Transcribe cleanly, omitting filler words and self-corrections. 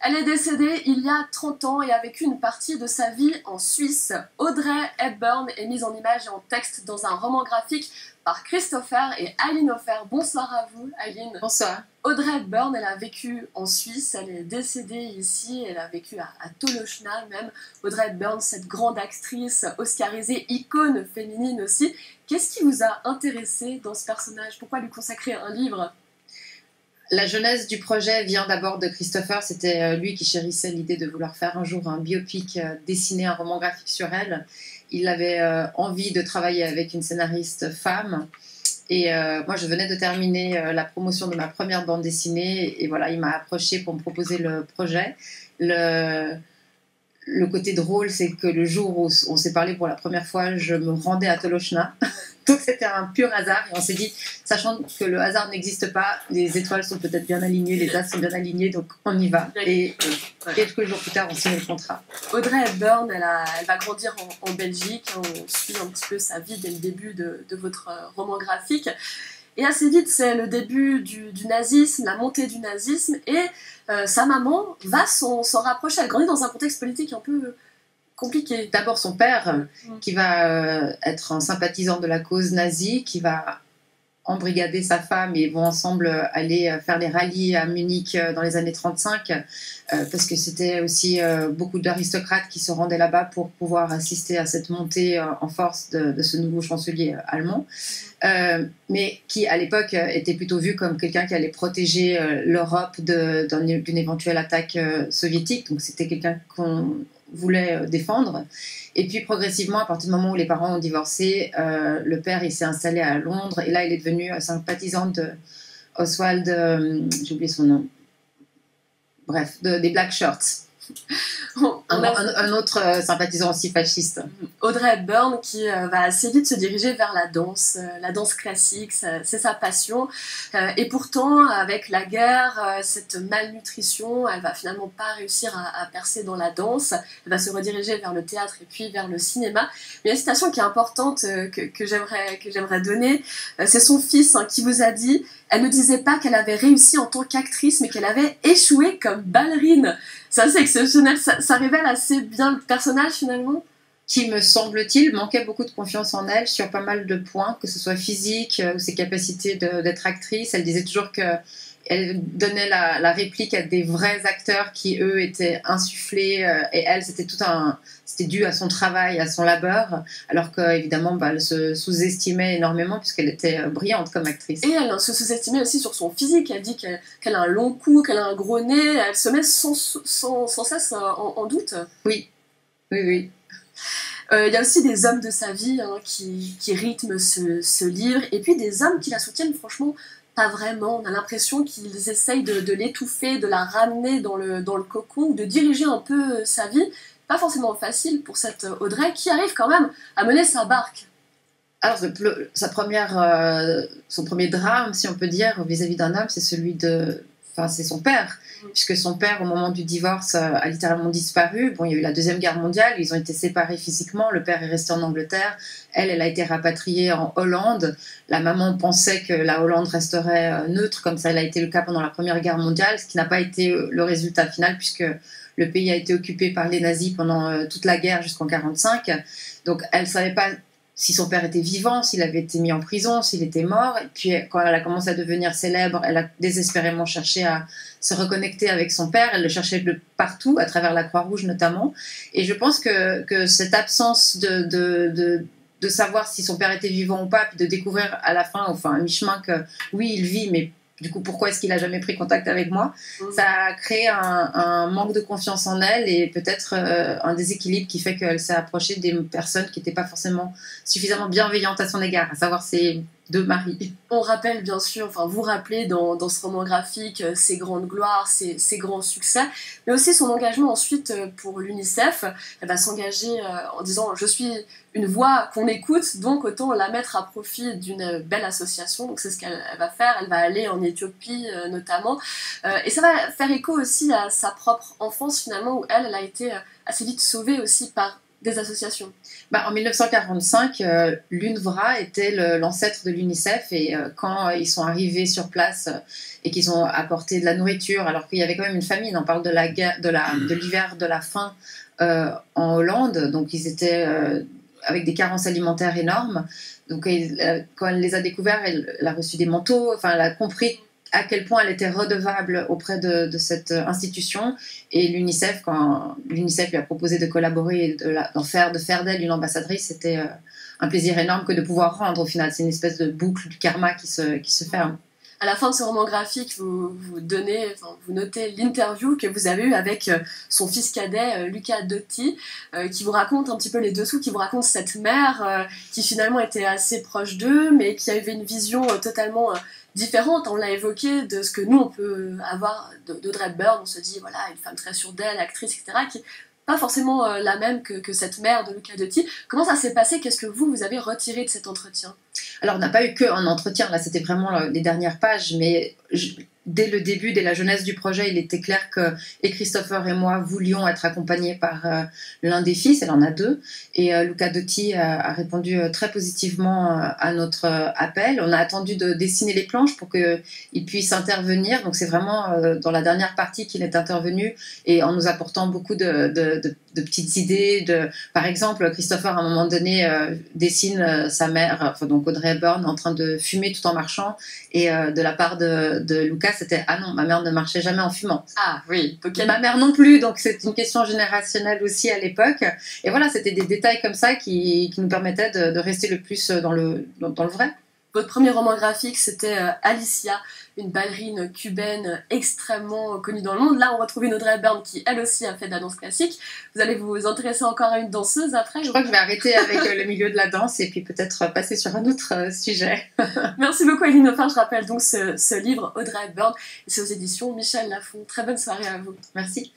Elle est décédée il y a 30 ans et a vécu une partie de sa vie en Suisse. Audrey Hepburn est mise en image et en texte dans un roman graphique par Christopher et Aline Offert. Bonsoir à vous, Aline. Bonsoir. Audrey Hepburn, elle a vécu en Suisse, elle est décédée ici, elle a vécu à Tolochenaz même. Audrey Hepburn, cette grande actrice oscarisée, icône féminine aussi. Qu'est-ce qui vous a intéressé dans ce personnage? Pourquoi lui consacrer un livre? La jeunesse du projet vient d'abord de Christopher. C'était lui qui chérissait l'idée de vouloir faire un jour un biopic, dessiner un roman graphique sur elle. Il avait envie de travailler avec une scénariste femme. Et moi, je venais de terminer la promotion de ma première bande dessinée. Et voilà, il m'a approché pour me proposer le projet. Le côté drôle, c'est que le jour où on s'est parlé pour la première fois, je me rendais à Tolochenaz. Donc c'était un pur hasard. Et on s'est dit, sachant que le hasard n'existe pas, les étoiles sont peut-être bien alignées, les astres sont bien alignés, donc on y va. Et quelques jours plus tard, on signe le contrat. Audrey Hepburn, elle va grandir en Belgique. On suit un petit peu sa vie dès le début de votre roman graphique. Et assez vite, c'est le début du nazisme, la montée du nazisme, et sa maman va s'en rapprocher. Elle grandit dans un contexte politique un peu compliqué. D'abord son père, qui va être un sympathisant de la cause nazie, qui va embrigader sa femme et vont ensemble aller faire les rallyes à Munich dans les années 35, parce que c'était aussi beaucoup d'aristocrates qui se rendaient là-bas pour pouvoir assister à cette montée en force de ce nouveau chancelier allemand, mais qui à l'époque était plutôt vu comme quelqu'un qui allait protéger l'Europe d'une éventuelle attaque soviétique. Donc c'était quelqu'un qu'on voulait défendre. Et puis progressivement, à partir du moment où les parents ont divorcé, le père il s'est installé à Londres et là il est devenu sympathisant de Oswald, j'ai oublié son nom, bref, des Black Shirts. Un autre sympathisant aussi fasciste. Audrey Hepburn qui va assez vite se diriger vers la danse classique, c'est sa passion. Et pourtant, avec la guerre, cette malnutrition, elle va finalement pas réussir à percer dans la danse. Elle va se rediriger vers le théâtre et puis vers le cinéma. Mais il y a une citation qui est importante que j'aimerais donner. C'est son fils qui vous a dit: elle ne disait pas qu'elle avait réussi en tant qu'actrice, mais qu'elle avait échoué comme ballerine. C'est assez exceptionnel, ça révèle assez bien le personnage finalement. Qui, me semble-t-il, manquait beaucoup de confiance en elle sur pas mal de points, que ce soit physique ou ses capacités d'être actrice. Elle disait toujours qu'elle donnait la réplique à des vrais acteurs qui, eux, étaient insufflés, et elle, c'était dû à son travail, à son labeur, alors qu'évidemment, elle se sous-estimait énormément puisqu'elle était brillante comme actrice. Et elle se sous-estimait aussi sur son physique. Elle dit qu'elle a un long cou, qu'elle a un gros nez. Elle se met sans cesse en doute. Oui, oui, oui. Il y a aussi des hommes de sa vie qui rythment ce livre, et puis des hommes qui la soutiennent franchement pas vraiment. On a l'impression qu'ils essayent de l'étouffer, de la ramener dans le cocon, de diriger un peu sa vie. Pas forcément facile pour cette Audrey qui arrive quand même à mener sa barque. Alors, son premier drame, si on peut dire, vis-à-vis d'un homme, c'est c'est son père, puisque son père, au moment du divorce, a littéralement disparu. Bon, il y a eu la Deuxième Guerre mondiale, ils ont été séparés physiquement, le père est resté en Angleterre, elle a été rapatriée en Hollande. La maman pensait que la Hollande resterait neutre, comme ça a été le cas pendant la Première Guerre mondiale, ce qui n'a pas été le résultat final, puisque le pays a été occupé par les nazis pendant toute la guerre jusqu'en 1945. Donc, elle ne savait pas si son père était vivant, s'il avait été mis en prison, s'il était mort. Et puis, quand elle a commencé à devenir célèbre, elle a désespérément cherché à se reconnecter avec son père. Elle le cherchait de partout, à travers la Croix-Rouge notamment. Et je pense que cette absence de savoir si son père était vivant ou pas, puis de découvrir à la fin, enfin, à mi-chemin, que oui, il vit, mais du coup, pourquoi est-ce qu'il n'a jamais pris contact avec moi? Ça a créé un manque de confiance en elle et peut-être un déséquilibre qui fait qu'elle s'est approchée des personnes qui n'étaient pas forcément suffisamment bienveillantes à son égard, à savoir ses deux maris. On rappelle bien sûr, vous rappelez dans ce roman graphique ses grandes gloires, ses grands succès, mais aussi son engagement ensuite pour l'UNICEF. Elle va s'engager en disant: je suis une voix qu'on écoute, donc autant la mettre à profit d'une belle association. Donc c'est ce qu'elle va faire. Elle va aller en Éthiopie notamment, et ça va faire écho aussi à sa propre enfance finalement, où elle a été assez vite sauvée aussi par des associations. En 1945, l'UNRWA était l'ancêtre de l'UNICEF et quand ils sont arrivés sur place et qu'ils ont apporté de la nourriture, alors qu'il y avait quand même une famine, on parle de la guerre, de l'hiver de la faim en Hollande, donc ils étaient avec des carences alimentaires énormes. Donc quand elle les a découverts, elle a reçu des manteaux, enfin elle a compris à quel point elle était redevable auprès de cette institution. Et l'UNICEF, quand l'UNICEF lui a proposé de collaborer et de faire d'elle une ambassadrice, c'était un plaisir énorme que de pouvoir rendre au final. C'est une espèce de boucle du karma qui se ferme. À la fin de ce roman graphique, vous notez l'interview que vous avez eue avec son fils cadet, Luca Dotti, qui vous raconte un petit peu les dessous, qui vous raconte cette mère qui finalement était assez proche d'eux, mais qui avait une vision totalement différente, on l'a évoqué, de ce que nous on peut avoir d'Audrey Hepburn. On se dit, voilà, une femme très sûre d'elle, actrice, etc., qui n'est pas forcément la même que cette mère de Luca Dotti. Comment ça s'est passé? Qu'est-ce que vous avez retiré de cet entretien? Alors, on n'a pas eu qu'un entretien, là, c'était vraiment les dernières pages, mais dès le début, dès la jeunesse du projet, il était clair que Christopher et moi voulions être accompagnés par l'un des fils, elle en a deux, et Luca Dotti a répondu très positivement à notre appel. On a attendu de dessiner les planches pour qu'il puisse intervenir, donc c'est vraiment dans la dernière partie qu'il est intervenu, et en nous apportant beaucoup de petites idées. Par exemple, Christopher, à un moment donné, dessine sa mère, donc Audrey Hepburn, en train de fumer tout en marchant, et de la part de Luca, c'était « Ah non, ma mère ne marchait jamais en fumant ». Ah oui, okay. Ma mère non plus, donc c'est une question générationnelle aussi à l'époque. Et voilà, c'était des détails comme ça qui nous permettaient de rester le plus dans le vrai. Votre premier roman graphique, c'était Alicia, une ballerine cubaine extrêmement connue dans le monde. Là, on retrouve une Audrey Hepburn qui, elle aussi, a fait de la danse classique. Vous allez vous intéresser encore à une danseuse après? Je crois que je vais arrêter avec le milieu de la danse et puis peut-être passer sur un autre sujet. Merci beaucoup, Éline Hoffin. Je rappelle donc ce livre, Audrey Hepburn, et c'est aux éditions Michel Lafon. Très bonne soirée à vous. Merci.